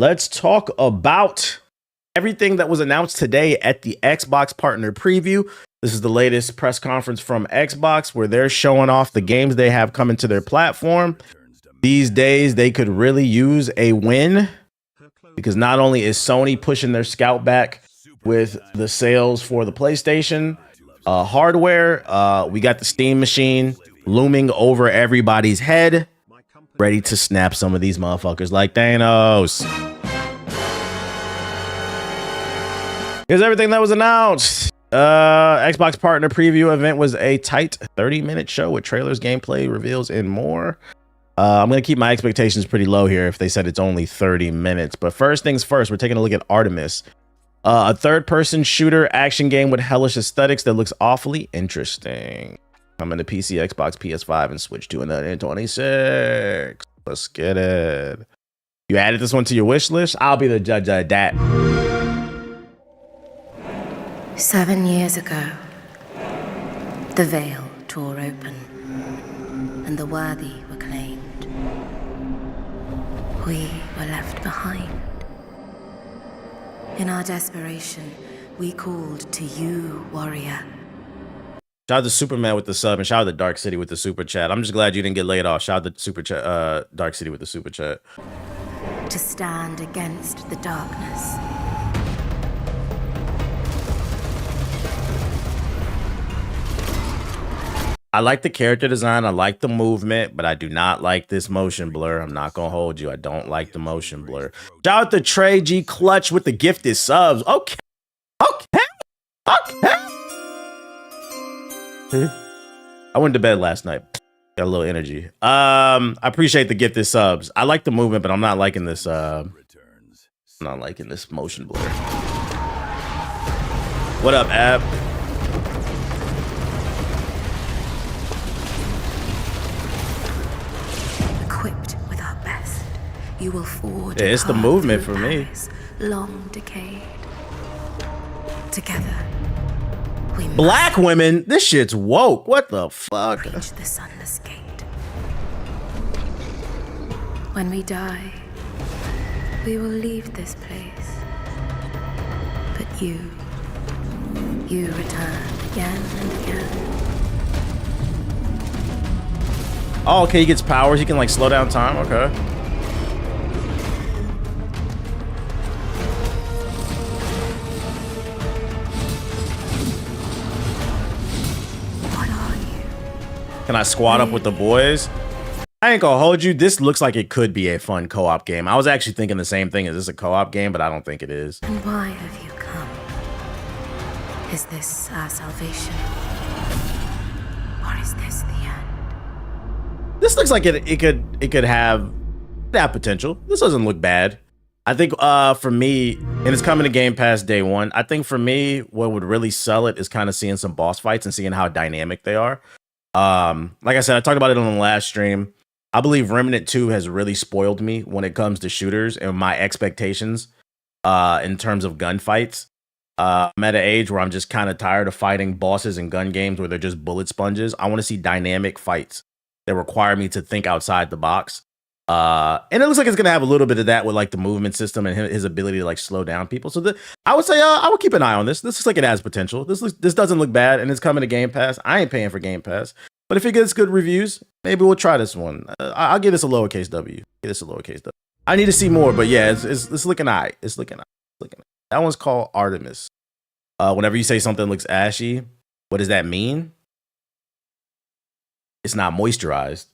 Let's talk about everything that was announced today at the Xbox Partner Preview. This is the latest press conference from Xbox where they're showing off the games they have coming to their platform. These days, they could really use a win because not only is Sony pushing their scout back with the sales for the PlayStation hardware, we got the Steam machine looming over everybody's head, ready to snap some of these motherfuckers like Thanos. Here's everything that was announced. Xbox Partner Preview event was a tight 30-minute show with trailers, gameplay, reveals, and more. I'm going to keep my expectations pretty low here if they said it's only 30 minutes. But first things first, we're taking a look at Artemis. A third-person shooter action game with hellish aesthetics that looks awfully interesting. Coming to PC, Xbox, PS5, and Switch 2026. Let's get it. You added this one to your wish list? I'll be the judge of that. 7 years ago, the veil tore open, and the worthy were claimed. We were left behind. In our desperation, we called to you, warrior. Shout out to Superman with the sub, and shout out to Dark City with the super chat. I'm just glad you didn't get laid off. Shout out to super chat, Dark City with the super chat. To stand against the darkness. I like the character design, I like the movement, but I do not like this motion blur. I'm not gonna hold you. I don't like the motion blur. Shout out to Trey G Clutch with the gifted subs. Okay. I went to bed last night. Got a little energy. I appreciate the gifted subs. I like the movement, but I'm not liking this. I'm not liking this motion blur. What up, Ab? Equipped with our best, you will forge. Yeah, it's the movement for me. Long decayed. Together, we Black women. This shit's woke. What the fuck? reach the sunless gate. When we die, we will leave this place. But you return again and again. Oh, okay, he gets powers. He can like slow down time. Okay. What are you? Can I squad up with the boys? I ain't gonna hold you. This looks like it could be a fun co-op game. I was actually thinking the same thing. Is this a co-op game? But I don't think it is. And why have you come? Is this our salvation? Or is this the end? This looks like it could have that potential. This doesn't look bad. I think for me, and it's coming to Game Pass day one. I think for me, what would really sell it is kind of seeing some boss fights and seeing how dynamic they are. Like I said, I talked about it on the last stream. I believe Remnant 2 has really spoiled me when it comes to shooters and my expectations in terms of gunfights. I'm at an age where I'm just kind of tired of fighting bosses in gun games where they're just bullet sponges. I want to see dynamic fights that require me to think outside the box. And it looks like it's going to have a little bit of that with like the movement system and his ability to like slow down people. So I would say I would keep an eye on this. This looks like it has potential. This doesn't look bad, and it's coming to Game Pass. I ain't paying for Game Pass. But if it gets good reviews, maybe we'll try this one. I'll give this a lowercase W. Give this a lowercase W. I need to see more, but yeah, it's looking all right. It's looking all right. That one's called Artemis. Whenever you say something looks ashy, what does that mean? It's not moisturized.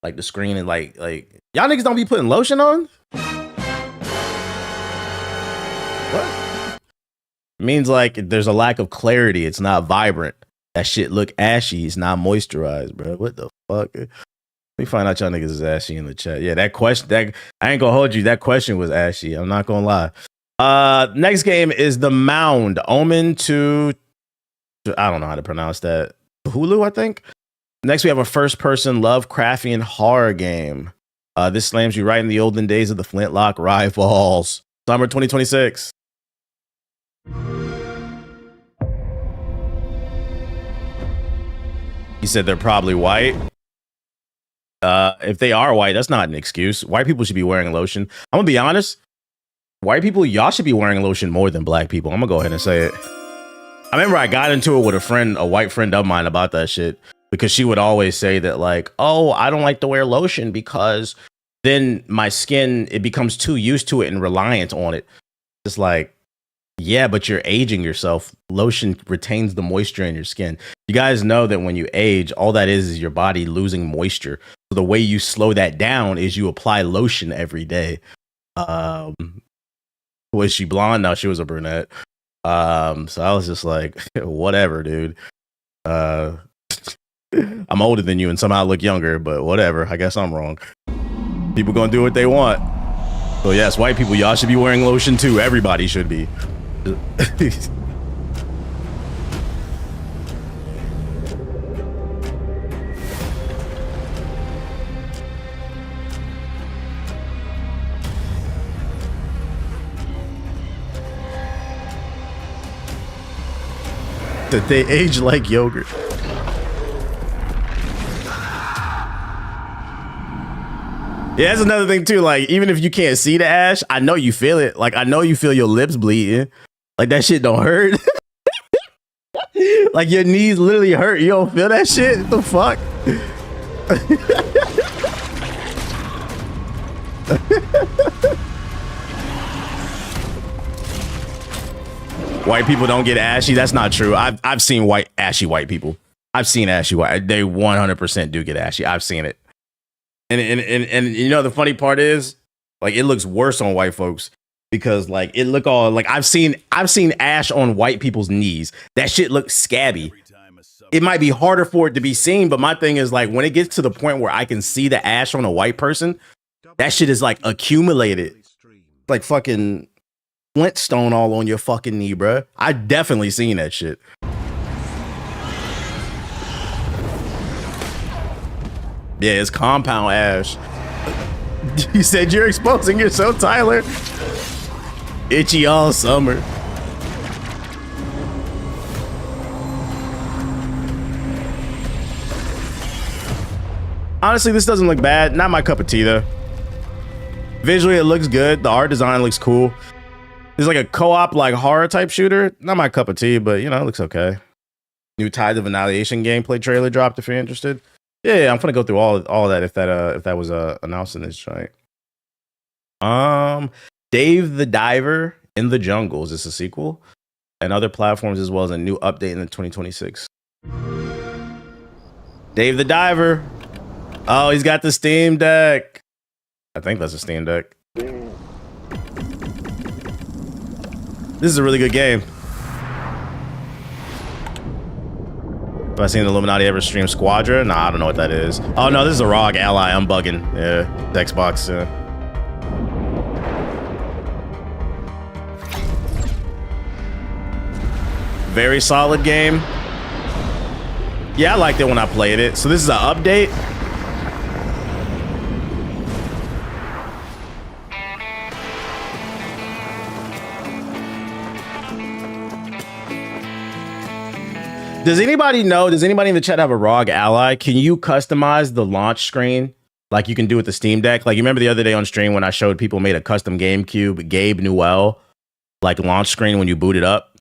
Like the screen and like y'all niggas don't be putting lotion on? What? It means like there's a lack of clarity. It's not vibrant. That shit look ashy. It's not moisturized, bro. What the fuck? Let me find out y'all niggas is ashy in the chat. Yeah, that question, I ain't gonna hold you. That question was ashy. I'm not gonna lie. Next game is The Mound. Omen to I don't know how to pronounce that. Hulu, I think. Next, we have a first-person Lovecraftian horror game. This slams you right in the olden days of the Flintlock Rivals. Summer 2026. He said they're probably white. If they are white, that's not an excuse. White people should be wearing lotion. I'm gonna be honest. white people, y'all should be wearing lotion more than black people. I'm gonna go ahead and say it. I remember I got into it with a white friend of mine about that shit, because she would always say that like, oh, I don't like to wear lotion because then my skin, it becomes too used to it and reliant on it. It's like, yeah, but you're aging yourself. Lotion retains the moisture in your skin. You guys know that when you age, all that is your body losing moisture. So the way you slow that down is you apply lotion every day. Was she blonde? No, she was a brunette. So I was just like, whatever, dude. I'm older than you and somehow look younger, but whatever. I guess I'm wrong. People gonna do what they want. So yes, white people, y'all should be wearing lotion too. Everybody should be. That they age like yogurt. Yeah, that's another thing too. Like, even if you can't see the ash, I know you feel it. Like, I know you feel your lips bleeding. Like, that shit don't hurt. Like, your knees literally hurt. You don't feel that shit? What the fuck? White people don't get ashy. That's not true. I've seen ashy white people. I've seen ashy white. They 100% do get ashy. I've seen it. And you know the funny part is, like, it looks worse on white folks because like it look all like I've seen ash on white people's knees. That shit looks scabby. It might be harder for it to be seen, but my thing is like when it gets to the point where I can see the ash on a white person, that shit is like accumulated, like fucking Flintstone all on your fucking knee, bro. I definitely seen that shit. Yeah, it's compound ash. You said you're exposing yourself, Tyler. Itchy all summer. Honestly, this doesn't look bad. Not my cup of tea, though. Visually, it looks good. The art design looks cool. It's like a co-op, like horror type shooter. Not my cup of tea, but you know, it looks okay. New Tide of Annihilation gameplay trailer dropped if you're interested. Yeah, I'm gonna go through all that if that was announced in this joint. Dave the Diver in the Jungle. Is this a sequel? And other platforms as well as a new update in the 2026. Dave the Diver. Oh, he's got the Steam Deck. I think that's a Steam Deck. This is a really good game. Have I seen the Illuminati ever stream Squadra? Nah, I don't know what that is. Oh no, this is a ROG Ally. I'm bugging. Yeah, the Xbox. Very solid game. Yeah, I liked it when I played it. So this is an update. Does anybody know? Does anybody in the chat have a ROG Ally? Can you customize the launch screen like you can do with the Steam Deck? Like, you remember the other day on stream when I showed people made a custom GameCube Gabe Newell like launch screen when you boot it up?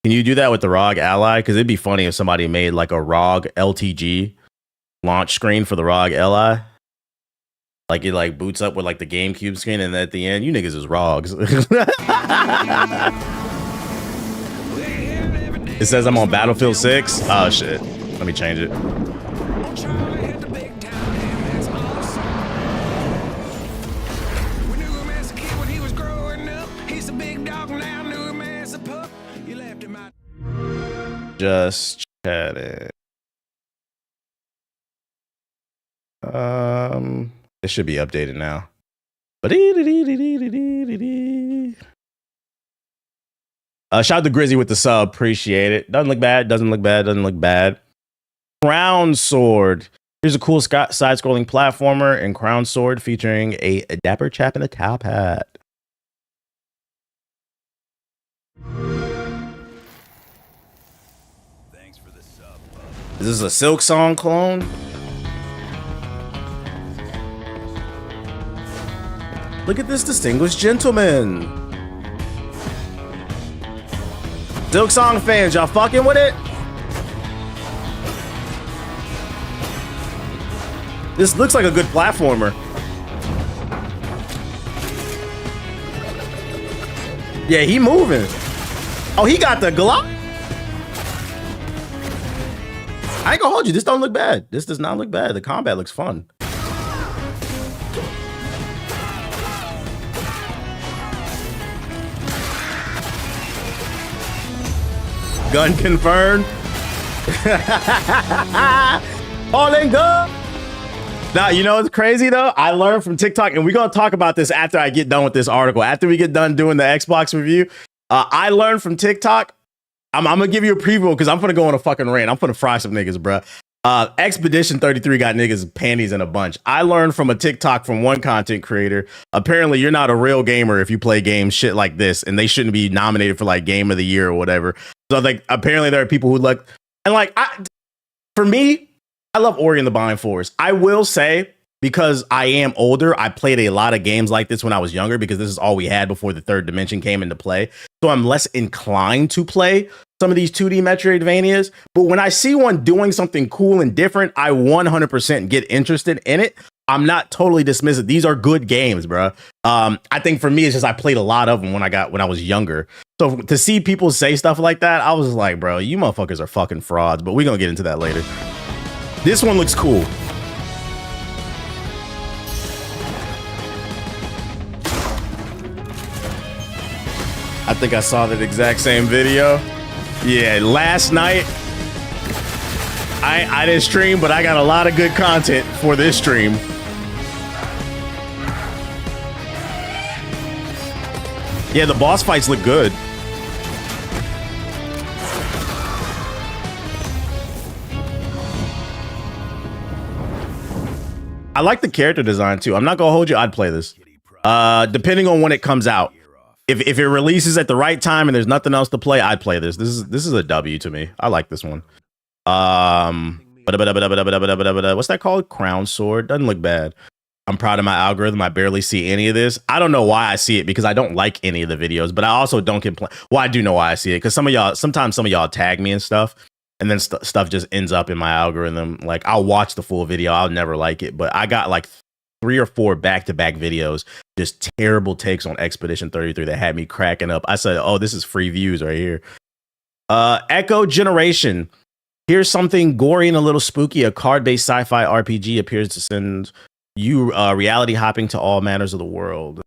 Can you do that with the ROG Ally? Because it'd be funny if somebody made like a ROG LTG launch screen for the ROG Ally. Like it like boots up with like the GameCube screen, and at the end, you niggas is ROGs. It says I'm on Battlefield 6. Oh shit. Let me change it. Just chatting. It should be updated now. Shout out to Grizzy with the sub. Appreciate it. Doesn't look bad. Doesn't look bad. Doesn't look bad. Crown Sword. Here's a cool side-scrolling platformer in Crown Sword featuring a dapper chap in a top hat. Thanks for the sub. Is this a Silk Song clone? Look at this distinguished gentleman. Silk Song fans, y'all fucking with it? This looks like a good platformer. Yeah, he moving. Oh, he got the Glock. I ain't gonna hold you. This don't look bad. This does not look bad. The combat looks fun. Gun confirmed. All in gun. Now, you know what's crazy though? I learned from TikTok, and we're gonna talk about this after I get done with this article. After we get done doing the Xbox review, I learned from TikTok. I'm gonna give you a preview because I'm gonna go on a fucking rant. I'm gonna fry some niggas, bruh. Expedition 33 got niggas panties in a bunch. I learned from a TikTok from one content creator. Apparently, you're not a real gamer if you play games shit like this, and they shouldn't be nominated for like Game of the Year or whatever. So like, apparently there are people who like, and like, for me, I love Ori and the Blind Forest. I will say, because I am older, I played a lot of games like this when I was younger because this is all we had before the third dimension came into play. So I'm less inclined to play some of these 2D Metroidvanias. But when I see one doing something cool and different, I 100% get interested in it. I'm not totally dismissive. These are good games, bro. I think for me, it's just I played a lot of them when I was younger. So to see people say stuff like that, I was like, bro, you motherfuckers are fucking frauds. But we're gonna get into that later. This one looks cool. I think I saw that exact same video. Yeah, last night I didn't stream, but I got a lot of good content for this stream. Yeah, the boss fights look good. I like the character design too. I'm not gonna hold you. I'd play this. Depending on when it comes out. If it releases at the right time and there's nothing else to play, I'd play this. This is a W to me. I like this one. What's that called? Crown Sword. Doesn't look bad. I'm proud of my algorithm. I barely see any of this. I don't know why I see it because I don't like any of the videos, but I also don't complain. Well, I do know why I see it because sometimes some of y'all tag me and stuff, and then stuff just ends up in my algorithm. Like I'll watch the full video. I'll never like it, but I got like 3 or 4 back-to-back videos, just terrible takes on Expedition 33 that had me cracking up. I said, oh, this is free views right here. Echo Generation. Here's something gory and a little spooky. A card-based sci-fi RPG appears to send you reality hopping to all manners of the world.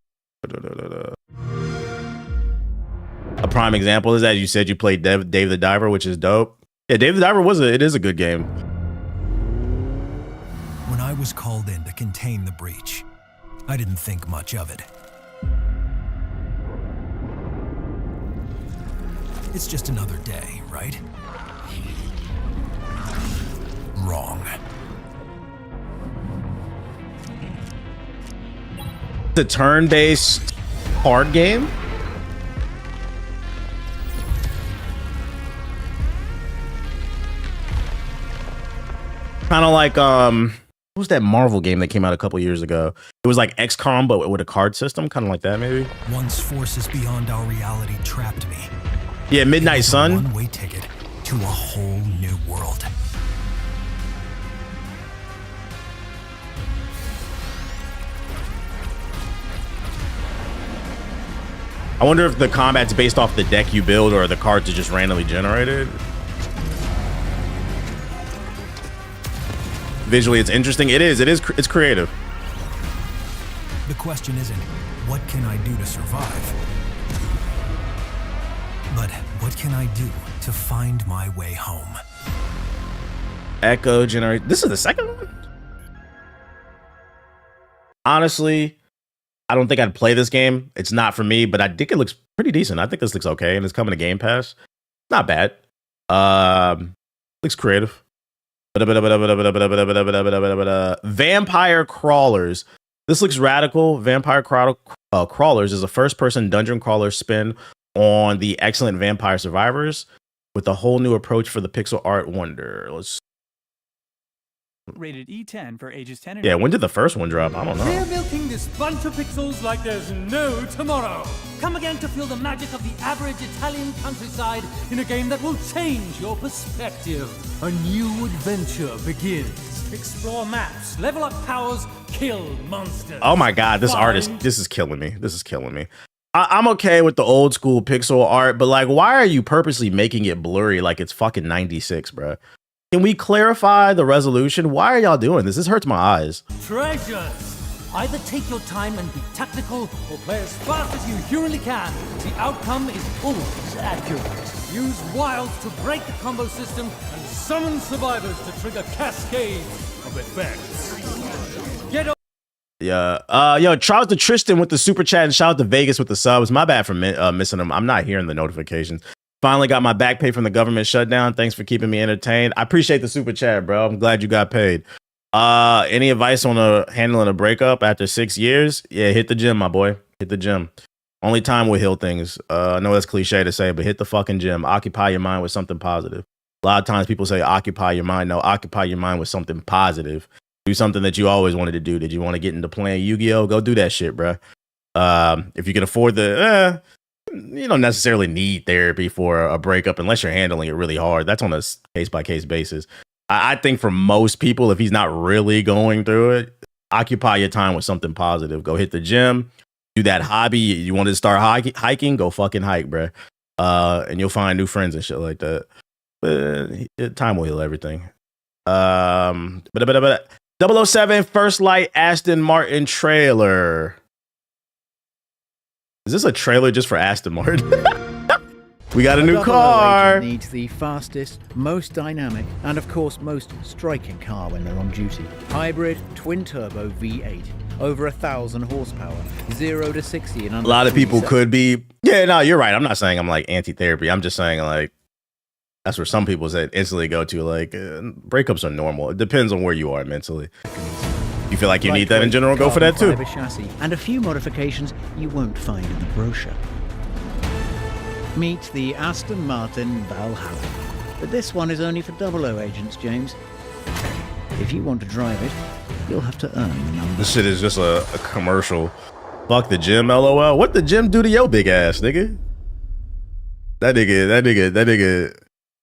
A prime example is that you said you played Dave the Diver, which is dope. Yeah, Dave the Diver is a good game. When I was called in to contain the breach, I didn't think much of it. It's just another day, right? Wrong. The turn-based card game? Kind of like what was that Marvel game that came out a couple years ago? It was like XCOM, but with a card system, kind of like that, maybe. Once forces beyond our reality trapped me. Yeah, Midnight Sun. One-way ticket to a whole new world. I wonder if the combat's based off the deck you build or the cards are just randomly generated. Visually, it's interesting. It's creative. The question isn't, what can I do to survive? But what can I do to find my way home? Echo Generation. This is the second one? Honestly, I don't think I'd play this game. It's not for me, but I think it looks pretty decent. I think this looks okay, and it's coming to Game Pass. Not bad. Looks creative. Vampire Crawlers. This looks radical. Vampire Crawlers is a first-person dungeon crawler spin on the excellent Vampire Survivors with a whole new approach for the pixel art wonder. Rated E10 for ages 10 and Yeah, when did the first one drop? I don't know. They're milking this bunch of pixels like there's no tomorrow. come again to feel the magic of the average Italian countryside in a game that will change your perspective. A new adventure begins. Explore maps, level up powers, kill monsters. Oh my god, this artist, this is killing me. This is killing me. I'm okay with the old school pixel art, but like, why are you purposely making it blurry like it's fucking 96, bro? Can we clarify the resolution? Why are y'all doing this? This hurts my eyes. Treasures. Either take your time and be tactical, or play as fast as you humanly can. The outcome is always accurate. Use wilds to break the combo system and summon survivors to trigger cascades of effects. Get over. Yeah. Yo, shout out to Tristan with the super chat and shout out to Vegas with the subs. My bad for missing them. I'm not hearing the notifications. Finally got my back pay from the government shutdown. Thanks for keeping me entertained. I appreciate the super chat, bro. I'm glad you got paid. Any advice on handling a breakup after 6 years? Yeah, hit the gym, my boy. Hit the gym. Only time will heal things. I know that's cliche to say, but hit the fucking gym. Occupy your mind with something positive. A lot of times people say occupy your mind. No, occupy your mind with something positive. Do something that you always wanted to do. Did you want to get into playing Yu-Gi-Oh? Go do that shit, bro. If you can afford you don't necessarily need therapy for a breakup unless you're handling it really hard. That's on a case-by-case basis. I think for most people, if he's not really going through it, occupy your time with something positive. Go hit the gym, do that hobby. You want to start hiking? Go fucking hike, bro. And you'll find new friends and shit like that. But time will heal everything. 007 First Light Aston Martin trailer. Is this a trailer just for Aston Martin? We got a new car. Needs the fastest, most dynamic, and of course most striking car when they're on duty. Hybrid twin turbo V8, over 1,000 horsepower, 0 to 60 in under. A lot of people 3 could be. Yeah, no, you're right. I'm not saying I'm like anti-therapy. I'm just saying like that's where some people say instantly go to. Like breakups are normal. It depends on where you are mentally. You feel like you need that in general, go for that too. Chassis, and a few modifications you won't find in the brochure. Meet the Aston Martin Valhalla. But this one is only for 00 agents, James. If you want to drive it, you'll have to earn the number. This shit is just a commercial. Fuck the gym, LOL. What the gym do to your big ass, nigga? That nigga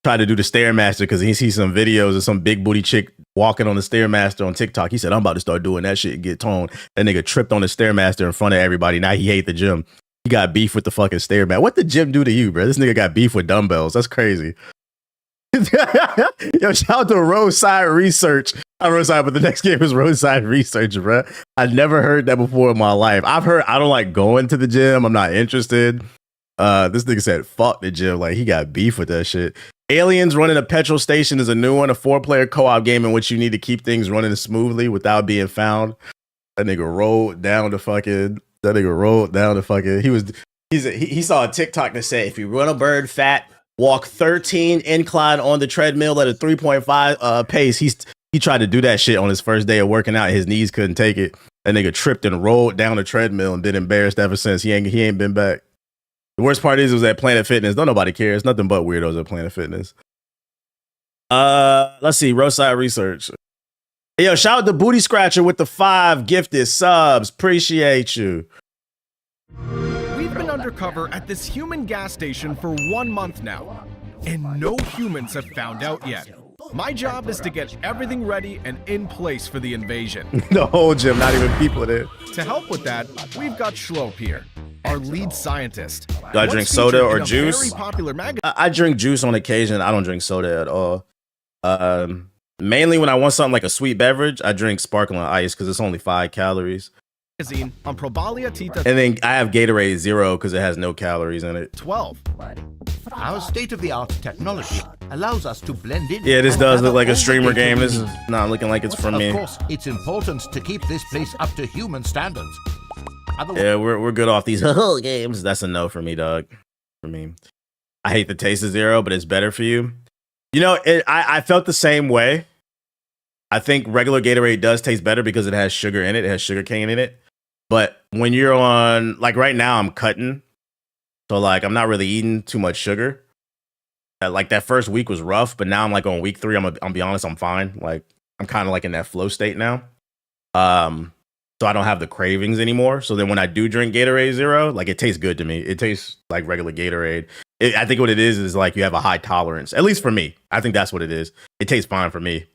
tried to do the Stairmaster because he sees some videos of some big booty chick walking on the Stairmaster on TikTok. He said, I'm about to start doing that shit and get toned. That nigga tripped on the Stairmaster in front of everybody. Now he hate the gym. He got beef with the fucking Stairmaster. What the gym do to you, bro? This nigga got beef with dumbbells. That's crazy. Yo, shout out to Roadside Research. Not Roadside, but the next game is Roadside Research, bro. I never heard that before in my life. I've heard I don't like going to the gym. I'm not interested. This nigga said, fuck the gym. Like, he got beef with that shit. Aliens Running a Petrol Station is a new one, a 4-player co-op game in which you need to keep things running smoothly without being found. That nigga rolled down the fucking. He saw a TikTok that said, if you run a bird fat, walk 13 incline on the treadmill at a 3.5 pace. He tried to do that shit on his first day of working out. His knees couldn't take it. That nigga tripped and rolled down the treadmill and been embarrassed ever since. He ain't been back. The worst part is it was at Planet Fitness. Don't nobody care. It's nothing but weirdos at Planet Fitness. Let's see. Roadside Research. Hey, yo, shout out to Booty Scratcher with the 5 gifted subs. Appreciate you. We've been undercover at this human gas station for 1 month now, and no humans have found out yet. My job is to get everything ready and in place for the invasion. The whole gym, not even people there. To help with that, we've got Schlope here, our lead scientist. Do I drink soda or juice? Very popular I drink juice on occasion. I don't drink soda at all. Mainly when I want something like a sweet beverage, I drink sparkling ice because it's only 5 calories. magazine on Probalia Tita. And then I have Gatorade Zero because it has no calories in it. 12. Our state-of-the-art technology allows us to blend in. Yeah, this does look like a streamer game. This is not looking like it's from me. Of course, it's important to keep this place up to human standards. Yeah, we're good off these games. That's a no for me, dog. For me, I hate the taste of Zero, but it's better for you. You know, I felt the same way. I think regular Gatorade does taste better because it has sugar in it. It has sugar cane in it. But when you're on, like right now, I'm cutting. So like, I'm not really eating too much sugar. Like that first week was rough, but now I'm like on week 3. I'm be honest, I'm fine. Like I'm kind of like in that flow state now. so I don't have the cravings anymore. So then when I do drink Gatorade Zero, like it tastes good to me. It tastes like regular Gatorade. I think what it is like you have a high tolerance, at least for me. I think that's what it is. It tastes fine for me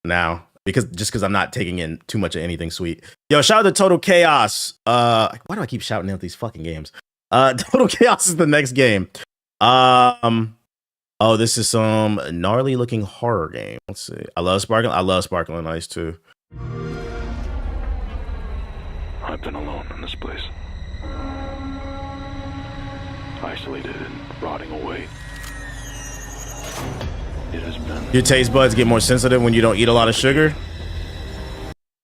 now because I'm not taking in too much of anything sweet. Yo, shout out to Total Chaos. Why do I keep shouting out these fucking games? Total Chaos is the next game. Oh, this is some gnarly looking horror game. Let's see. I love Sparkling Ice too. I've been alone in this place. Isolated and rotting away. It has been... Your taste buds get more sensitive when you don't eat a lot of sugar?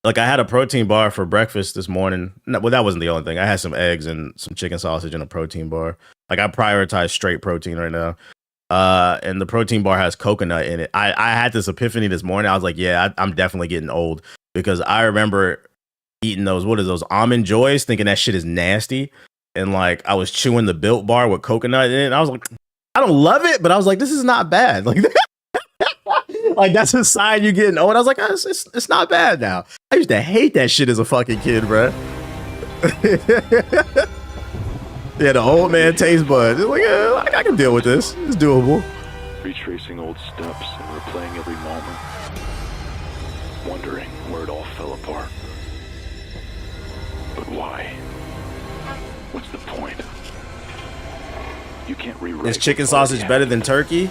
Like, I had a protein bar for breakfast this morning. No, well, that wasn't the only thing. I had some eggs and some chicken sausage and a protein bar. Like, I prioritize straight protein right now. And the protein bar has coconut in it. I had this epiphany this morning. I was like, yeah, I'm definitely getting old, because I remember eating those Almond Joys, thinking that shit is nasty. And like, I was chewing the Built bar with coconut in it. And I was like, I don't love it, but I was like, this is not bad. Like, like that's a sign you're getting old. I was like, it's not bad now. I used to hate that shit as a fucking kid, bro. Yeah, the old man taste bud. Like, yeah, I can deal with this. It's doable. Retracing old steps and replaying every moment. Wondering where it all fell apart. But why? What's the point? You can't rewrite. Is chicken sausage better than turkey?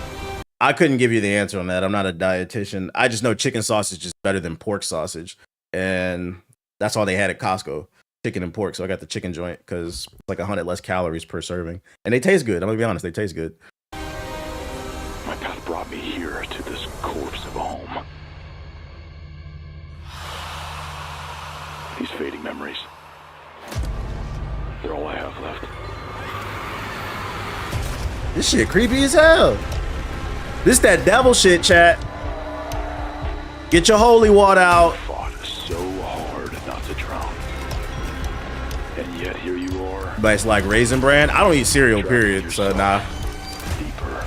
I couldn't give you the answer on that. I'm not a dietitian. I just know chicken sausage is better than pork sausage. And that's all they had at Costco. Chicken and pork. So I got the chicken joint because it's like 100 less calories per serving. And they taste good. I'm going to be honest. They taste good. My path brought me here to this corpse of a home. These fading memories. They're all I have left. This shit creepy as hell. This that devil shit, chat. Get your holy water out. Fought so hard not to drown. And yet here you are. But it's like Raisin Bran. I don't eat cereal, period. So nah. Deeper.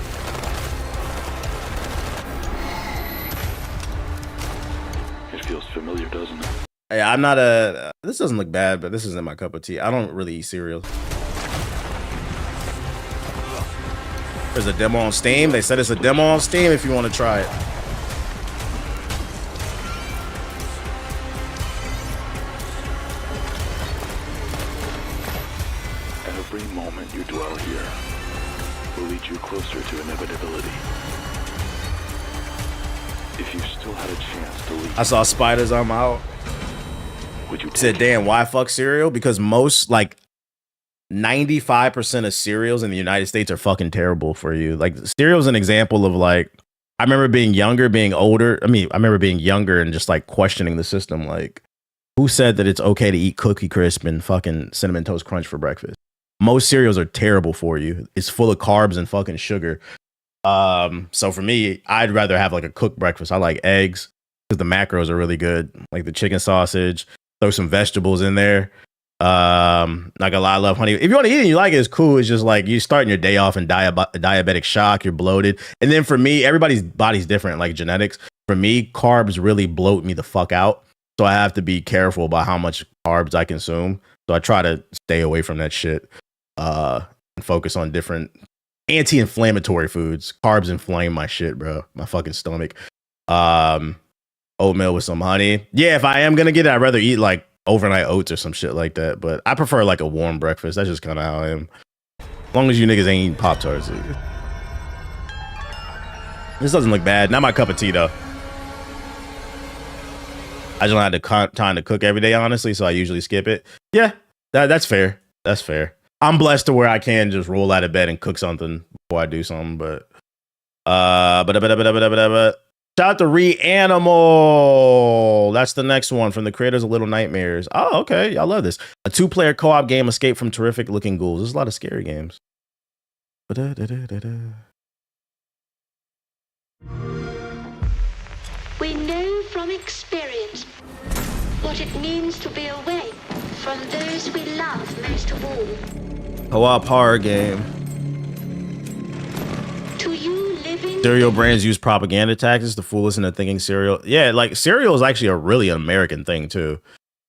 It feels familiar, doesn't it? Yeah, I'm not a... This doesn't look bad, but this isn't my cup of tea. I don't really eat cereal. There's a demo on Steam. They said it's a demo on Steam if you want to try it. Every moment you dwell here will lead you closer to inevitability. If you still had a chance to leave... I saw spiders, I'm out. Would you said, damn, why fuck cereal? Because most, like, 95% of cereals in the United States are fucking terrible for you. Like, cereal's an example of, like, I remember being younger, being older. I remember being younger and just, like, questioning the system. Like, who said that it's okay to eat Cookie Crisp and fucking Cinnamon Toast Crunch for breakfast? Most cereals are terrible for you. It's full of carbs and fucking sugar. So for me, I'd rather have, like, a cooked breakfast. I like eggs because the macros are really good. Like, the chicken sausage. Throw some vegetables in there. Like a lot, I love honey. If you want to eat it and you like it, it's cool. It's just like you're starting your day off in diabetic shock. You're bloated. And then for me, everybody's body's different, like genetics. For me, carbs really bloat me the fuck out. So I have to be careful about how much carbs I consume. So I try to stay away from that shit and focus on different anti-inflammatory foods. Carbs inflame my shit, bro. My fucking stomach. Oatmeal with some honey. Yeah, if I am gonna get it, I'd rather eat like overnight oats or some shit like that. But I prefer like a warm breakfast. That's just kind of how I am. As long as you niggas ain't eating Pop-Tarts. This doesn't look bad. Not my cup of tea though. I just don't have the time to cook every day, honestly, so I usually skip it. Yeah, that's fair. That's fair. I'm blessed to where I can just roll out of bed and cook something before I do something. But shout out to Reanimal. That's the next one from the creators of Little Nightmares. Oh, okay. Y'all love this. A 2-player co-op game, Escape from Terrific Looking Ghouls. There's a lot of scary games. We know from experience what it means to be away from those we love most of all. Co-op horror game. To you living... Cereal brands use propaganda tactics to fool us into thinking cereal. Yeah, like cereal is actually a really American thing too.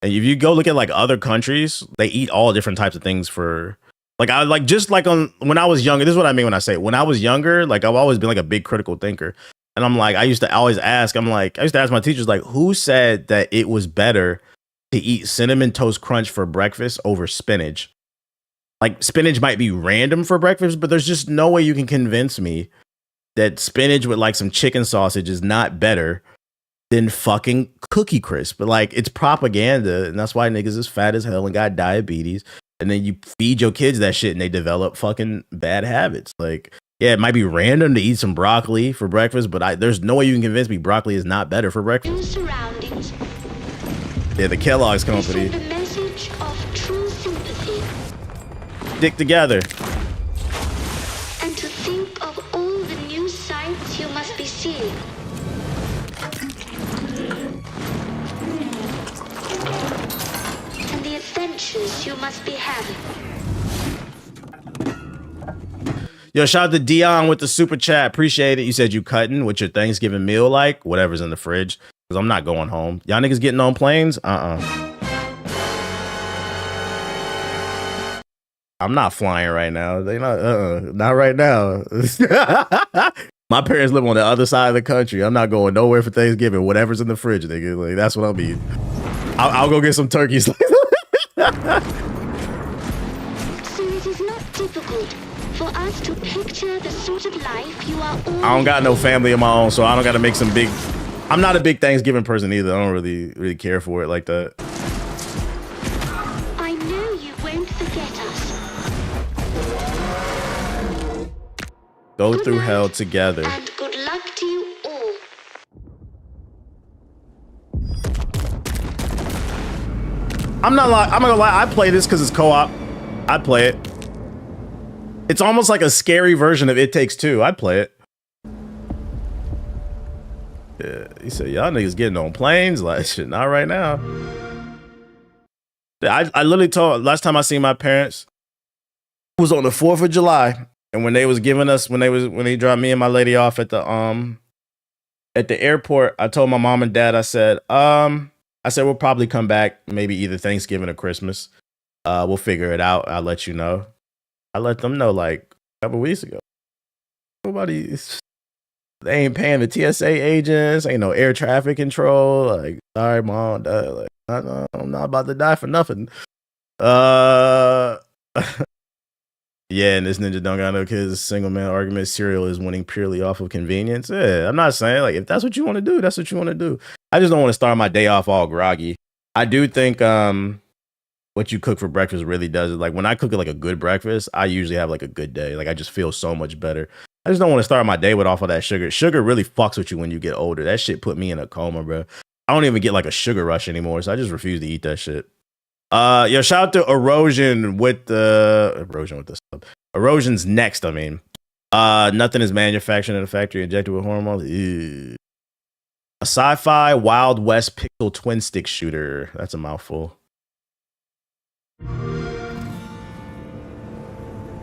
And if you go look at like other countries, they eat all different types of things for like I like just like on when I was younger. This is what I mean when I say when I was younger, like I've always been like a big critical thinker. And I'm like, I used to always ask, I used to ask my teachers, like, who said that it was better to eat Cinnamon Toast Crunch for breakfast over spinach? Like spinach might be random for breakfast, but there's just no way you can convince me that spinach with like some chicken sausage is not better than fucking Cookie Crisp. But like it's propaganda, and that's why niggas is fat as hell and got diabetes. And then you feed your kids that shit and they develop fucking bad habits. Like, yeah, it might be random to eat some broccoli for breakfast, but there's no way you can convince me broccoli is not better for breakfast. Surroundings. Yeah, the Kellogg's Company. The message of true sympathy. Stick together. And to think of all the new sights you must be seeing. And the adventures you must be having. Yo, shout out to Dion with the super chat. Appreciate it. You said you cutting. What's your Thanksgiving meal like? Whatever's in the fridge. Because I'm not going home. Y'all niggas getting on planes? I'm not flying right now. They not right now. My parents live on the other side of the country. I'm not going nowhere for Thanksgiving. Whatever's in the fridge, nigga. Like, that's what I'll be. I'll go get some turkeys. So it is not difficult for us to picture the sort of life you are all. I don't got no family of my own, so I don't got to make some big. I'm not a big Thanksgiving person either. I don't really care for it like that. I know you won't forget us. Go through hell together. And good luck to you all. I'm not gonna lie. I play this because it's co-op. I'd play it. It's almost like a scary version of It Takes Two. I'd play it. Yeah, he said, y'all niggas getting on planes? Like, shit, not right now. I literally told, last time I seen my parents was on the 4th of July. And when they was giving us, when they dropped me and my lady off at the airport, I told my mom and dad, I said, we'll probably come back maybe either Thanksgiving or Christmas. We'll figure it out. I'll let you know. I let them know like a couple weeks ago. They ain't paying the TSA agents. Ain't no air traffic control. Like, sorry, mom, dad. Like, I'm not about to die for nothing. Yeah, and this ninja don't got no kids. Single man argument. Cereal is winning purely off of convenience. Yeah, I'm not saying like if that's what you want to do, that's what you want to do. I just don't want to start my day off all groggy. I do think what you cook for breakfast really does it. Like when I cook like a good breakfast, I usually have like a good day. Like I just feel so much better. I just don't want to start my day with off of that sugar. Sugar really fucks with you when you get older. That shit put me in a coma, bro. I don't even get like a sugar rush anymore, so I just refuse to eat that shit. Yo, shout out to Erosion's next. I mean, nothing is manufactured in a factory injected with hormones. Ew. A sci-fi Wild West pixel twin stick shooter. That's a mouthful.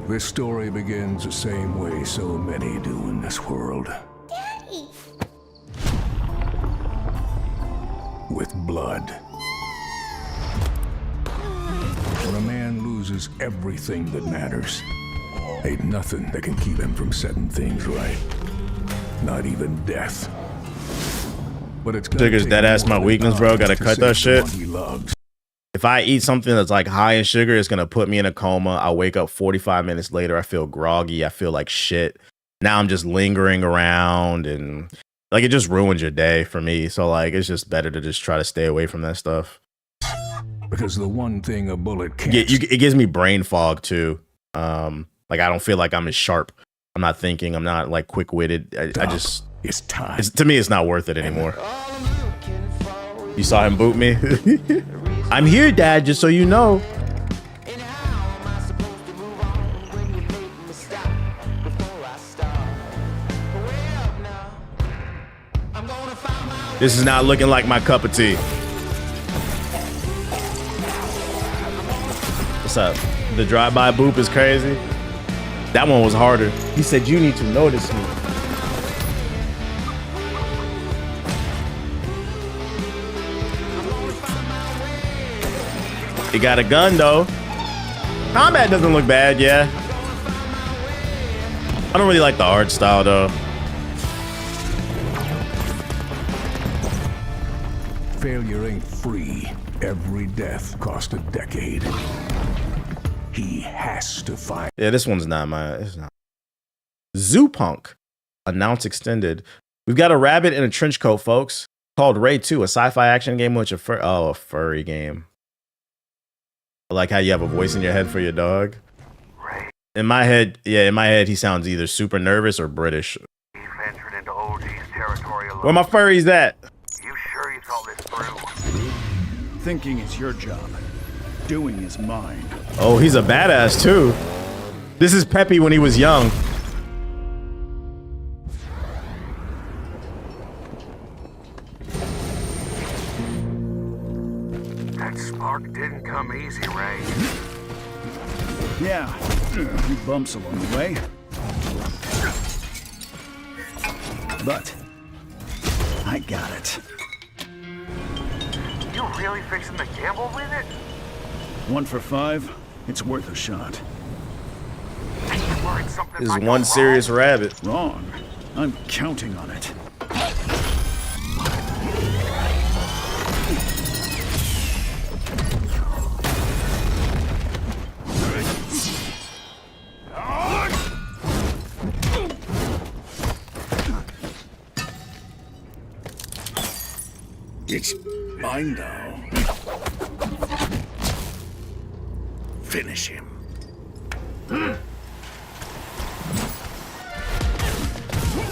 This story begins the same way so many do in this world. Daddy! With blood. When a man loses everything that matters, ain't nothing that can keep him from setting things right. Not even death. But it's sugar's dead ass my weakness, bro. Gotta cut that shit. If I eat something that's like high in sugar, it's gonna put me in a coma. I'll wake up 45 minutes later. I feel groggy. I feel like shit. Now I'm just lingering around and like it just ruins your day for me. So like it's just better to just try to stay away from that stuff. Because the one thing a bullet can't. It gives me brain fog too. Like I don't feel like I'm as sharp. I'm not thinking. I'm not like quick witted. I just. It's time. To me, it's not worth it anymore. You saw him boot me. I'm here, Dad, just so you know. This is not looking like my cup of tea. What's up? The drive-by boop is crazy. That one was harder. He said, you need to notice me. He got a gun though. Combat doesn't look bad, yeah. I don't really like the art style though. Failure ain't free. Every death cost a decade. He has to fight. Yeah, this one's not my. It's not. Zoopunk, announced extended. We've got a rabbit in a trench coat, folks. Called Raid 2, a sci-fi action game with a furry game. I like how you have a voice in your head for your dog. In my head, he sounds either super nervous or British. He's ventured into OG's territory alone. Where my furries at? You sure you thought this through? Thinking is your job. Doing is mine. Oh, he's a badass too. This is Peppy when he was young. That spark didn't come easy, Ray. Yeah, a few bumps along the way. But I got it. You really fixing to gamble with it? 1 for 5. It's worth a shot. This is one serious rabbit. Wrong. I'm counting on it. It's mine now. Finish him.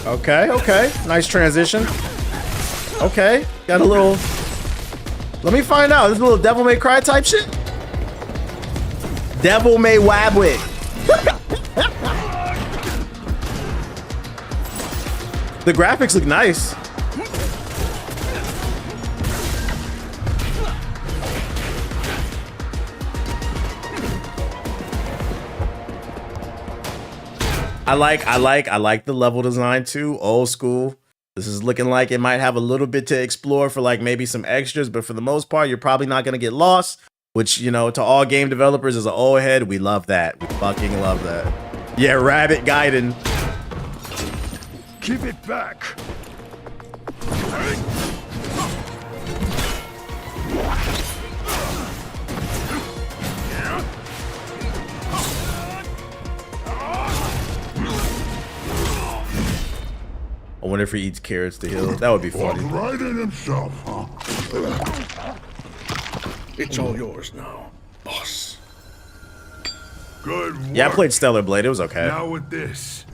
Okay. Nice transition. Okay, got a little. Let me find out. This little Devil May Cry type shit. Devil May Wabwick. The graphics look nice. I like the level design too. Old school. This is looking like it might have a little bit to explore for like maybe some extras, but for the most part, you're probably not gonna get lost. Which, you know, to all game developers as an old head, we love that. We fucking love that. Yeah, Rabbit Gaiden. Give it back. I wonder if he eats carrots to heal. That would be funny. Right in himself, huh? It's all yours now, boss. Good work. Yeah, I played Stellar Blade. It was okay. Now with this,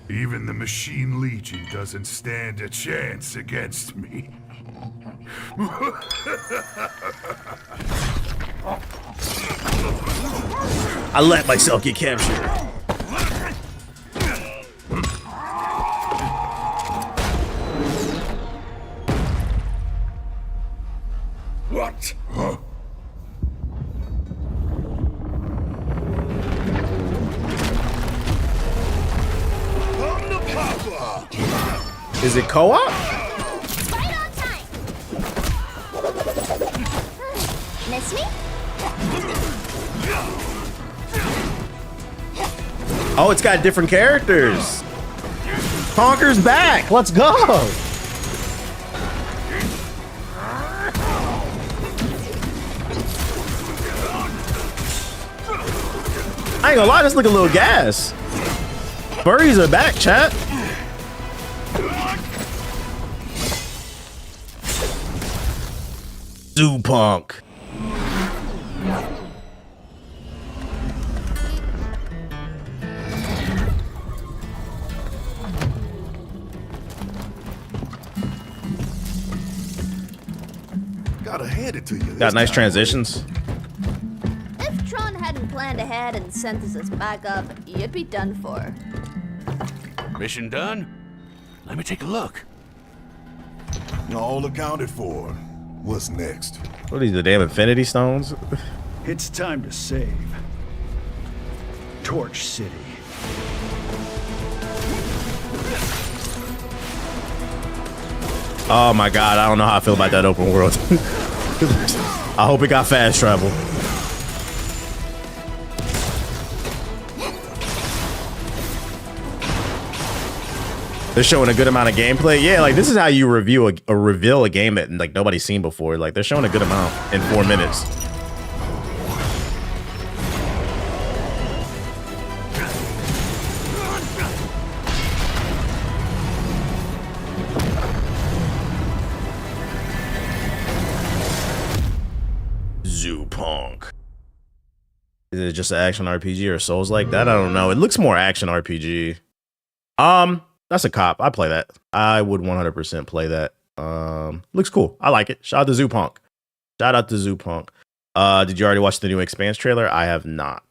even the Machine Legion doesn't stand a chance against me. I let myself get captured. What? Huh? Is it co-op? Right on time. Miss me? Oh, it's got different characters. Conker's back. Let's go. I ain't gonna lie, this look a little gas. Furries are back, chat. Zoopunk. Gotta hand it to you. Got nice transitions. If Tron hadn't planned ahead and sent us as backup, you'd be done for. Mission done? Let me take a look. All accounted for. What's next? What are these, the damn Infinity Stones? It's time to save Torch City. Oh my god, I don't know how I feel about that open world. I hope it got fast travel. They're showing a good amount of gameplay. Yeah, like this is how you reveal a game that like nobody's seen before. Like they're showing a good amount in 4 minutes. Zoopunk. Is it just an action RPG or Souls like that? I don't know. It looks more action RPG. That's a cop. I play that. I would 100% play that. Looks cool. I like it. Shout out to Zoopunk. Shout out to Zoopunk. Did you already watch the new Expanse trailer? I have not.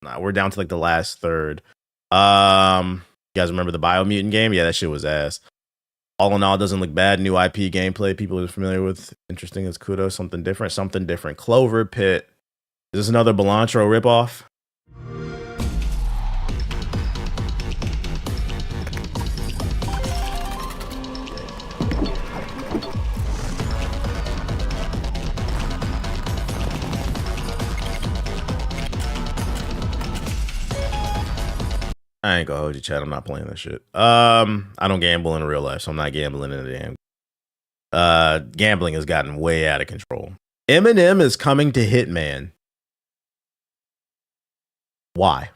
Nah, we're down to like the last third. You guys remember the Biomutant game? Yeah, that shit was ass. All in all, doesn't look bad. New IP gameplay people are familiar with. Interesting as kudos. Something different. Something different. Clover Pit. Is this another Belantro ripoff? I ain't gonna hold you, chat. I'm not playing this shit. I don't gamble in real life, so I'm not gambling in the damn. Gambling has gotten way out of control. Eminem is coming to Hitman. Why?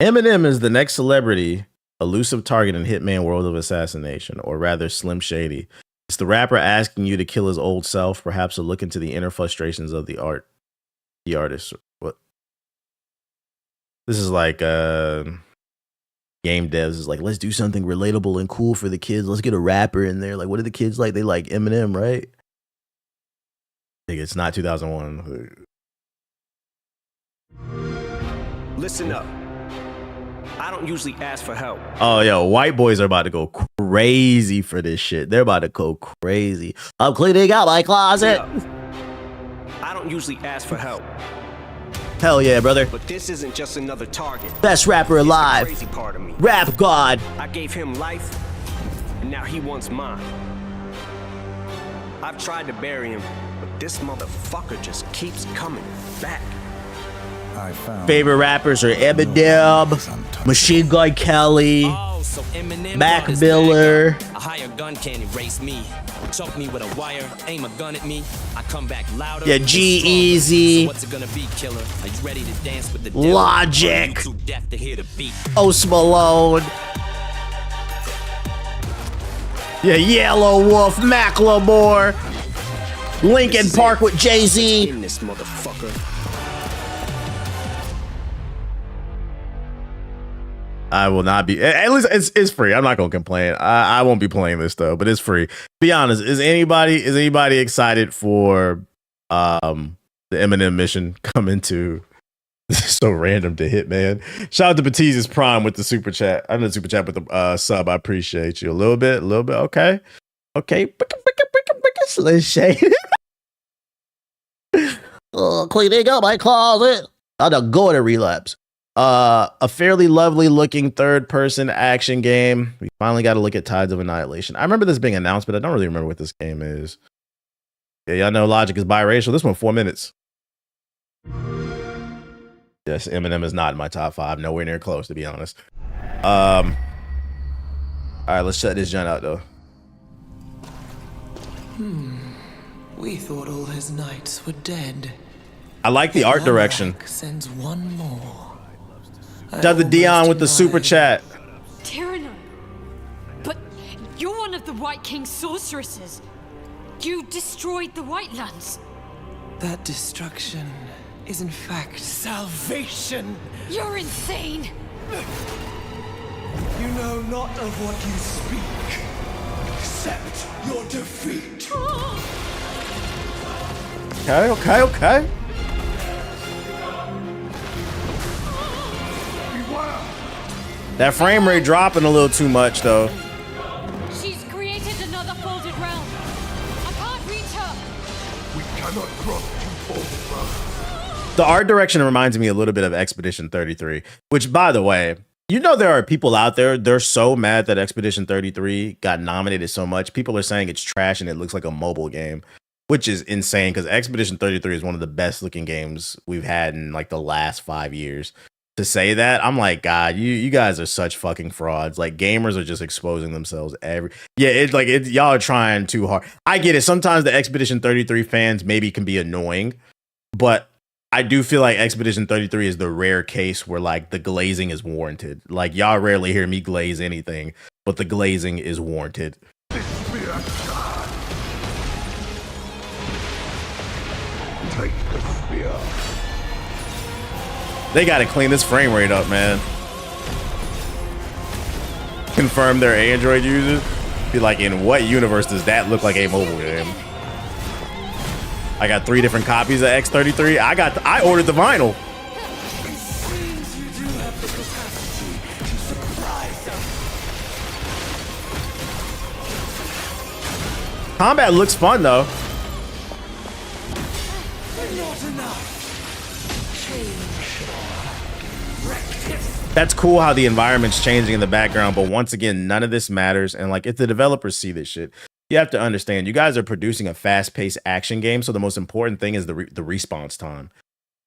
Eminem is the next celebrity, elusive target in Hitman World of Assassination, or rather Slim Shady. It's the rapper asking you to kill his old self, perhaps a look into the inner frustrations of the artist. What? This is like game devs is like, let's do something relatable and cool for the kids. Let's get a rapper in there. Like, what do the kids like? They like Eminem, right? I think it's not 2001. Listen up. I don't usually ask for help. Oh, yo, white boys are about to go crazy for this shit. They're about to go crazy. I'm cleaning out my closet. I don't usually ask for help. Hell yeah, brother. But this isn't just another target. Best rapper alive. Crazy part of me. Rap God. I gave him life, and now he wants mine. I've tried to bury him, but this motherfucker just keeps coming back. Favorite rappers are Eminem, Machine Gun Kelly, Mac Miller. A higher gun can't erase me. Choke me with a wire, aim a gun at me. I come back louder. Yeah, G-Eazy. So what's it gonna be, killer? Are you ready to dance with the devil? Logic. Or are you too deaf to hear the beat? Post Malone. Yeah, Yellow Wolf, Macklemore, Linkin Park with Jay-Z. In this motherfucker. I will not be. At least it's free. I'm not gonna complain. I won't be playing this though, but it's free. Be honest. Is anybody excited for the Eminem mission coming to? So random to Hitman. Shout out to Batist's Prime with the super chat. I'm the super chat with the sub. I appreciate you a little bit. Okay. Slim Shady. Cleaning up my closet. I'm going to relapse. A fairly lovely looking third person action game. We finally got to look at Tides of Annihilation. I remember this being announced, but I don't really remember what this game is. Yeah, y'all know Logic is biracial. This one 4 minutes. Yes, Eminem is not in my top 5. Nowhere near close, to be honest. All right, let's shut this joint out though. We thought all his knights were dead. I like the art direction. Sends one more. Shout out to Dion with the super chat. Tyranno, but you're one of the White King's sorceresses. You destroyed the White Lands. That destruction is in fact salvation. You're insane. You know not of what you speak. Accept your defeat. Okay. That frame rate dropping a little too much though. She's created another folded realm. I can't reach her. We cannot cross two folded realms. The art direction reminds me a little bit of Expedition 33, which, by the way, you know there are people out there, they're so mad that Expedition 33 got nominated so much. People are saying it's trash and it looks like a mobile game, which is insane because Expedition 33 is one of the best looking games we've had in like the last 5 years. to say that. I'm like, God, you guys are such fucking frauds. Like, gamers are just exposing themselves y'all are trying too hard. I get it. Sometimes the Expedition 33 fans maybe can be annoying, but I do feel like Expedition 33 is the rare case where like the glazing is warranted. Like, y'all rarely hear me glaze anything, but the glazing is warranted. Take the spear. They gotta clean this frame rate up, man. Confirm they're Android users. Be like, in what universe does that look like a mobile game? I got 3 different copies of X33. I ordered the vinyl. Combat looks fun though. That's cool how the environment's changing in the background, but once again, none of this matters. And like, if the developers see this shit, you have to understand, you guys are producing a fast-paced action game, so the most important thing is the response time.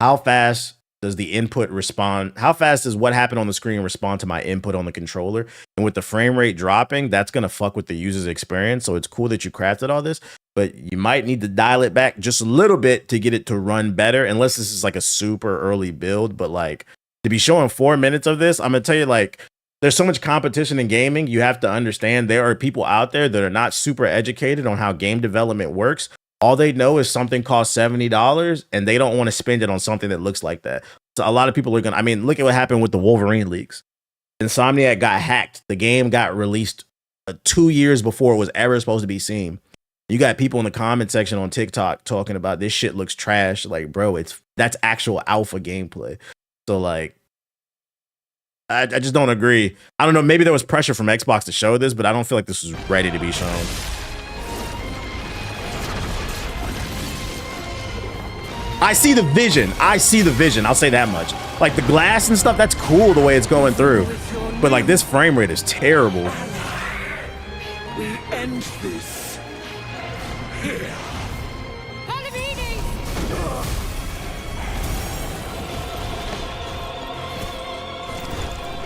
How fast does the input respond? How fast does what happened on the screen respond to my input on the controller? And with the frame rate dropping, that's gonna fuck with the user's experience. So it's cool that you crafted all this, but you might need to dial it back just a little bit to get it to run better, unless this is like a super early build. But like, to be showing 4 minutes of this, I'm gonna tell you, like, there's so much competition in gaming. You have to understand there are people out there that are not super educated on how game development works. All they know is something costs $70 and they don't want to spend it on something that looks like that. So a lot of people are gonna, I mean, look at what happened with the Wolverine leaks. Insomniac got hacked. The game got released 2 years before it was ever supposed to be seen. You got people in the comment section on TikTok talking about this shit looks trash. Like, bro, that's actual alpha gameplay. So like, I just don't agree. I don't know. Maybe there was pressure from Xbox to show this, but I don't feel like this was ready to be shown. I see the vision. I see the vision. I'll say that much. Like the glass and stuff, that's cool the way it's going through. But like this frame rate is terrible. We end this here.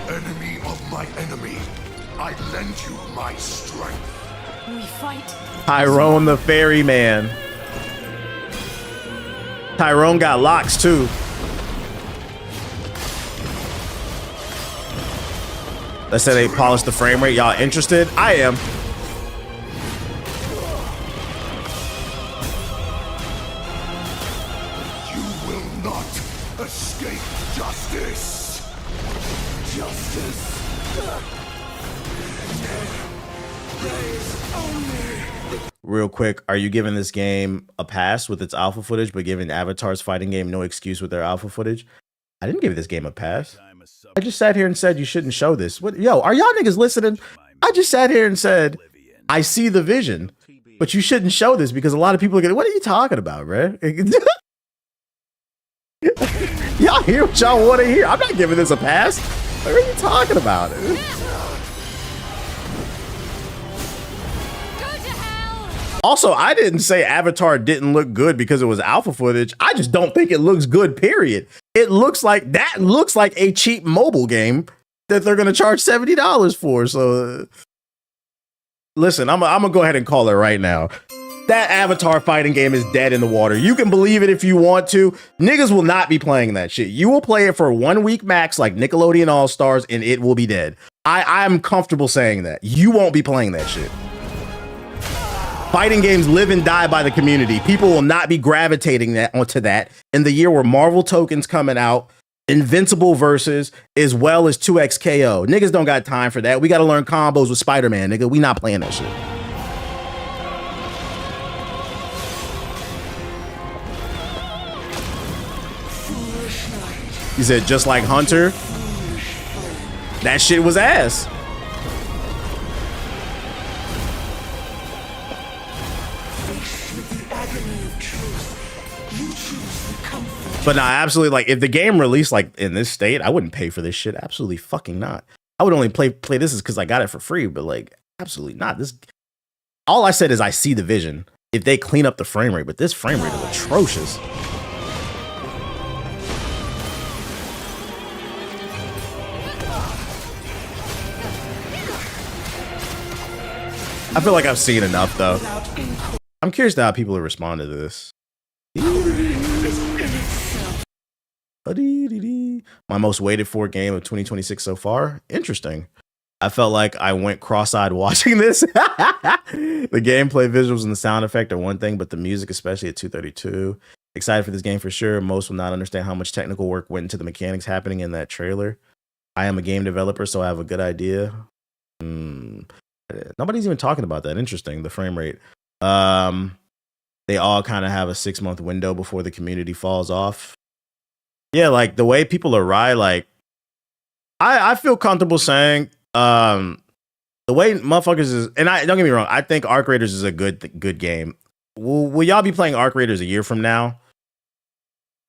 Enemy of my enemy, I lend you my strength. We fight. Tyrone the ferryman. Tyrone got locks too. Let's say they polished the frame rate. Y'all interested? I am. You will not escape justice. Justice. Real quick, are you giving this game a pass with its alpha footage, but giving Avatar's fighting game no excuse with their alpha footage? I didn't give this game a pass. I just sat here and said you shouldn't show this. What? Yo, are y'all niggas listening? I just sat here and said, I see the vision, but you shouldn't show this because a lot of people are going, what are you talking about, bro? Y'all hear what y'all want to hear. I'm not giving this a pass. What are you talking about? Also, I didn't say Avatar didn't look good because it was alpha footage. I just don't think it looks good, period. It looks like a cheap mobile game that they're going to charge $70 for. So listen, I'm going to go ahead and call it right now. That Avatar fighting game is dead in the water. You can believe it if you want to. Niggas will not be playing that shit. You will play it for 1 week max like Nickelodeon All-Stars and it will be dead. I'm comfortable saying that. You won't be playing that shit. Fighting games live and die by the community. People will not be gravitating onto that in the year where Marvel Token's coming out, Invincible Versus, as well as 2XKO. Niggas don't got time for that. We got to learn combos with Spider-Man, nigga. We not playing that shit. He said, just like Hunter, that shit was ass. But nah, absolutely, like, if the game released like in this state, I wouldn't pay for this shit. Absolutely fucking not. I would only play this is because I got it for free, but like, absolutely not. This, all I said is I see the vision. If they clean up the frame rate, but this frame rate is atrocious. I feel like I've seen enough though. I'm curious to how people will respond to this. My most waited for game of 2026 so far. Interesting. I felt like I went cross-eyed watching this. The gameplay, visuals, and the sound effect are one thing, but the music, especially at 232. Excited for this game for sure. Most will not understand how much technical work went into the mechanics happening in that trailer. I am a game developer, so I have a good idea. Nobody's even talking about that. Interesting. The frame rate. They all kind of have a 6-month window before the community falls off. Yeah, like the way people are like I feel comfortable saying the way motherfuckers is, and I don't get me wrong, I think Arc Raiders is a good game. Will y'all be playing Arc Raiders a year from now?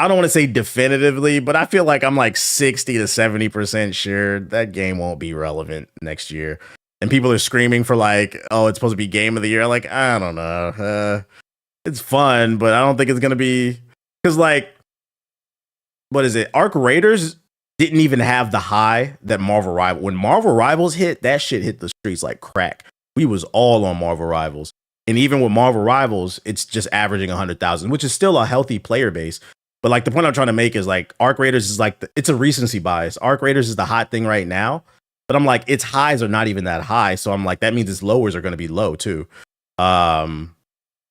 I don't want to say definitively, but I feel like I'm like 60 to 70% sure that game won't be relevant next year. And people are screaming for like, oh, it's supposed to be game of the year. Like, I don't know. It's fun, but I don't think it's going to be, because like, what is it? Arc Raiders didn't even have the high that Marvel Rivals. When Marvel Rivals hit, that shit hit the streets like crack. We was all on Marvel Rivals. And even with Marvel Rivals, it's just averaging 100,000, which is still a healthy player base. But like the point I'm trying to make is like Arc Raiders is like, it's a recency bias. Arc Raiders is the hot thing right now. But I'm like, its highs are not even that high. So I'm like, that means its lowers are going to be low too. I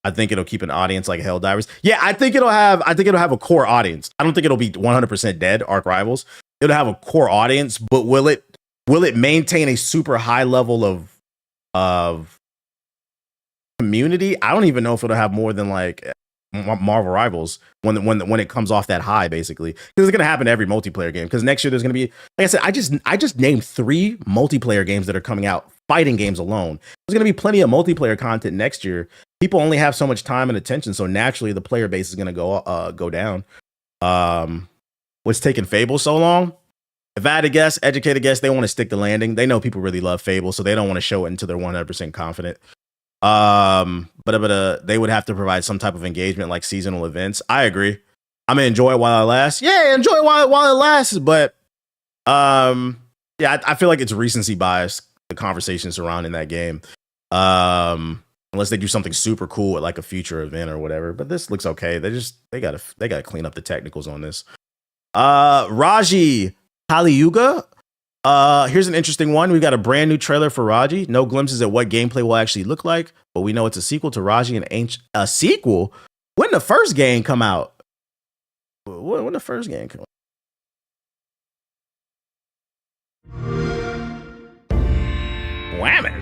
think it'll keep an audience like Helldivers. Yeah, I think it'll have a core audience. I don't think it'll be 100% dead, Arc Rivals. It'll have a core audience, but will it maintain a super high level of community? I don't even know if it'll have more than like Marvel Rivals when it comes off that high, basically. Because it's gonna happen to every multiplayer game. Because next year there's gonna be, like I said, I just named 3 multiplayer games that are coming out, fighting games alone. There's gonna be plenty of multiplayer content next year. People only have so much time and attention, so naturally the player base is gonna go down. What's taking Fable so long? If I had to guess, educated guess, they want to stick the landing. They know people really love Fable, so they don't want to show it until they're 100% confident. But they would have to provide some type of engagement like seasonal events. I agree. I'm gonna enjoy it while it lasts. Yeah, enjoy it while it lasts. But yeah, I feel like it's recency bias, the conversation surrounding that game. Unless they do something super cool at like a future event or whatever. But this looks okay. They gotta clean up the technicals on this. Raji Kaliyuga. Here's an interesting one. We've got a brand new trailer for Raji. No glimpses at what gameplay will actually look like, but we know it's a sequel to Raji and a sequel. When the first game come out? When the first game come out? Whammy.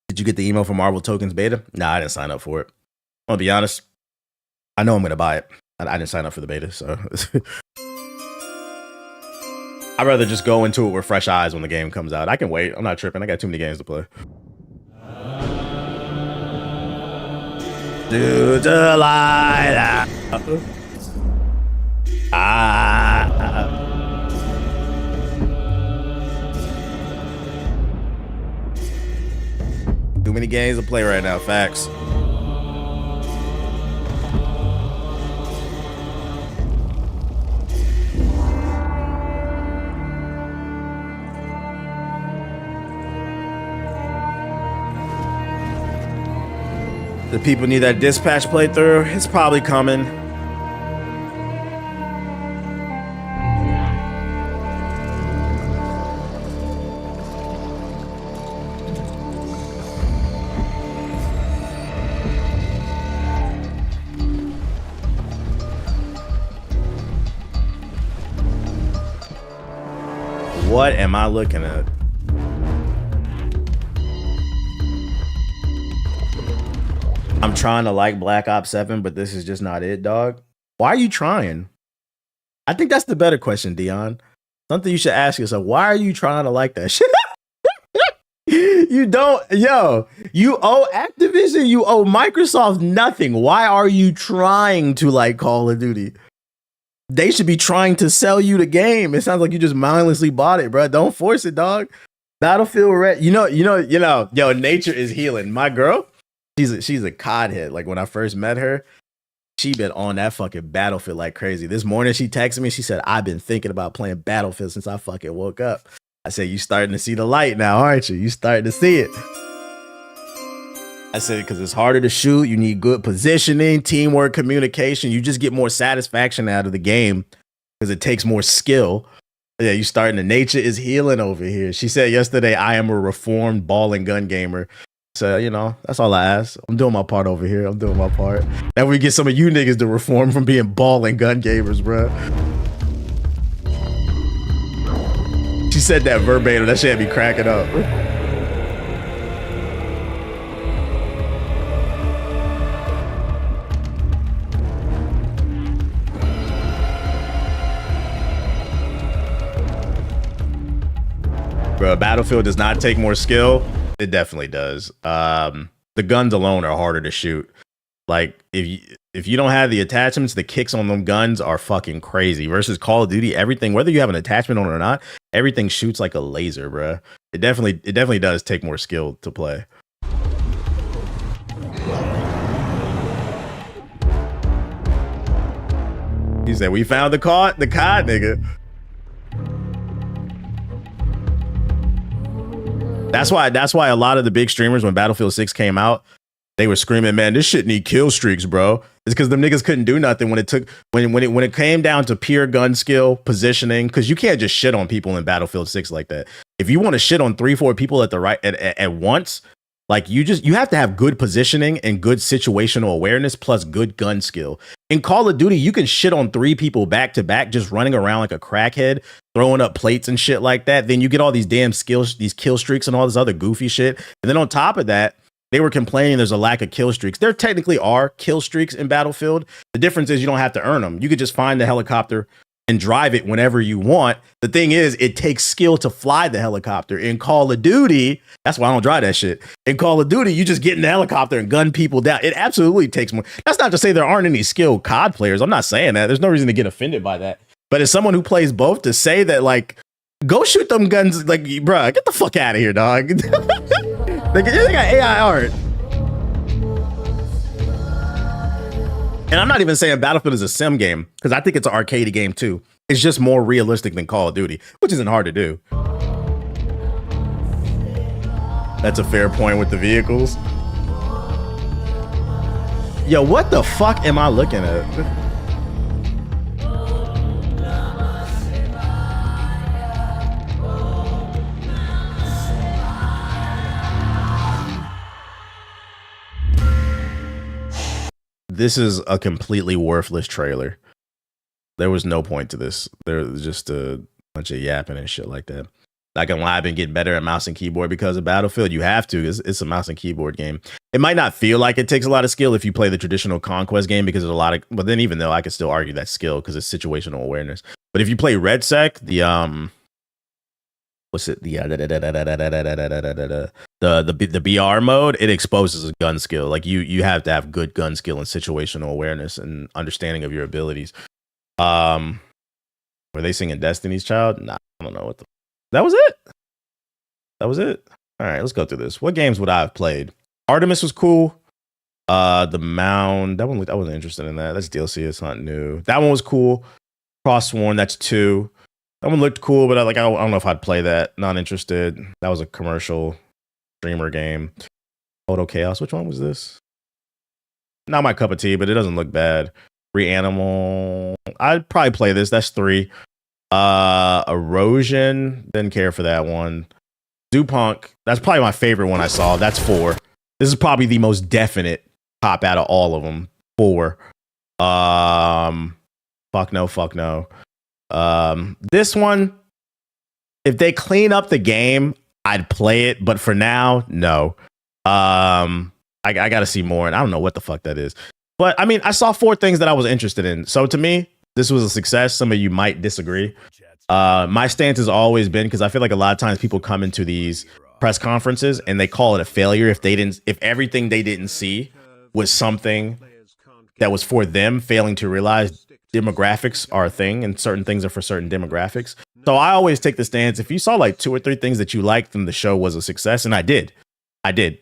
Did you get the email from Marvel Tokens beta? Nah, I didn't sign up for it. I'll be honest. I know I'm gonna buy it. I didn't sign up for the beta, so I'd rather just go into it with fresh eyes when the game comes out. I can wait. I'm not tripping. I got too many games to play. To the light. Too many games to play right now. Facts. The people need that dispatch playthrough. It's probably coming. What am I looking at? I'm trying to like Black Ops 7, but this is just not it, dog. Why are you trying? I think that's the better question, Dion. Something you should ask yourself. Why are you trying to like that shit? You owe Activision, you owe Microsoft nothing. Why are you trying to like Call of Duty? They should be trying to sell you the game. It sounds like you just mindlessly bought it, bro. Don't force it, dog. Battlefield Red. Yo, nature is healing. My girl, she's a COD hit. Like when I first met her, she been on that fucking Battlefield like crazy. This morning she texted me. She said, "I've been thinking about playing Battlefield since I fucking woke up." I said, you starting to see the light now, aren't you? You starting to see it. I said, because it's harder to shoot. You need good positioning, teamwork, communication. You just get more satisfaction out of the game because it takes more skill. Yeah, you starting to nature is healing over here. She said yesterday, I am a reformed ball and gun gamer. So, you know, that's all I ask. I'm doing my part over here. I'm doing my part. Now we get some of you niggas to reform from being ball and gun gamers, bro. She said that verbatim. That shit had me cracking up. Bro, Battlefield does not take more skill. It definitely does. The guns alone are harder to shoot. Like if you don't have the attachments, the kicks on them guns are fucking crazy. Versus Call of Duty, everything, whether you have an attachment on it or not, everything shoots like a laser, bro. It definitely does take more skill to play. He said, "We found the COD, nigga." That's why a lot of the big streamers, when Battlefield 6 came out, they were screaming, "Man, this shit need kill streaks, bro." It's because them niggas couldn't do nothing when it came down to pure gun skill, positioning. Because you can't just shit on people in Battlefield 6 like that. If you want to shit on 3-4 people at once, like you have to have good positioning and good situational awareness plus good gun skill. In Call of Duty, you can shit on 3 people back to back just running around like a crackhead, throwing up plates and shit like that. Then you get all these damn skills, these kill streaks and all this other goofy shit. And then on top of that, they were complaining there's a lack of kill streaks. There technically are kill streaks in Battlefield. The difference is you don't have to earn them. You could just find the helicopter and drive it whenever you want. The thing is, it takes skill to fly the helicopter. In Call of Duty, that's why I don't drive that shit. In Call of Duty, you just get in the helicopter and gun people down. It absolutely takes more. That's not to say there aren't any skilled COD players. I'm not saying that. There's no reason to get offended by that. But as someone who plays both, to say that, like, go shoot them guns, like, bruh, get the fuck out of here, dog. They got AI art. And I'm not even saying Battlefield is a sim game, because I think it's an arcade game too. It's just more realistic than Call of Duty, which isn't hard to do. That's a fair point with the vehicles. Yo, what the fuck am I looking at? This is a completely worthless trailer. There was no point to this. There was just a bunch of yapping and shit like that. Not gonna lie, I've been getting better at mouse and keyboard because of Battlefield. You have to. It's a mouse and keyboard game. It might not feel like it takes a lot of skill if you play the traditional Conquest game because there's a lot of. But then even though I could still argue that skill because it's situational awareness. But if you play RedSec, the BR mode, it exposes a gun skill. Like you have to have good gun skill and situational awareness and understanding of your abilities. Were they singing Destiny's Child? Nah, I don't know what the. That was it. That was it. All right, let's go through this. What games would I have played? Artemis was cool. The Mound, that one I wasn't interested in that. That's DLC. It's not new. That one was cool. Crossworn, that's 2. That one looked cool, but I don't know if I'd play that. Not interested. That was a commercial streamer game. Photo Chaos. Which one was this? Not my cup of tea, but it doesn't look bad. Reanimal. I'd probably play this. That's 3. Erosion. Didn't care for that one. Zoopunk. That's probably my favorite one I saw. That's 4. This is probably the most definite top out of all of them. 4. Fuck no. This one, if they clean up the game, I'd play it, but for now, no. I gotta see more, and I don't know what the fuck that is. But I mean, I saw 4 things that I was interested in. So to me, this was a success. Some of you might disagree. My stance has always been, because I feel like a lot of times people come into these press conferences and they call it a failure if everything they didn't see was something that was for them, failing to realize demographics are a thing and certain things are for certain demographics. So I always take the stance, if you saw like 2 or 3 things that you liked, then the show was a success. And I did.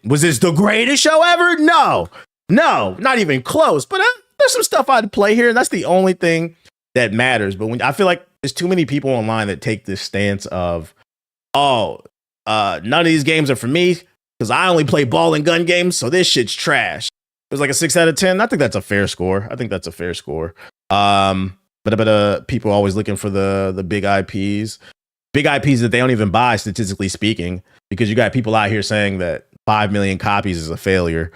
Was this the greatest show ever? No, not even close. But there's some stuff I'd play here, and that's the only thing that matters. But when I feel like there's too many people online that take this stance of, oh, none of these games are for me because I only play ball and gun games, so this shit's trash. It was like a 6 out of 10. I think that's a fair score. But people are always looking for the big IPs that they don't even buy, statistically speaking, because you got people out here saying that 5 million copies is a failure.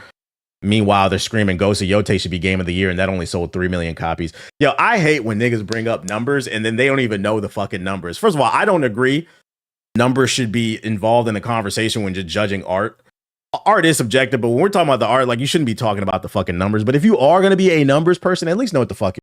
Meanwhile, they're screaming Ghost of Yote should be game of the year, and that only sold 3 million copies. Yo, I hate when niggas bring up numbers and then they don't even know the fucking numbers. First of all, I don't agree numbers should be involved in the conversation when just judging art. Art is subjective, but when we're talking about the art, like, you shouldn't be talking about the fucking numbers. But if you are going to be a numbers person, at least know what the fuck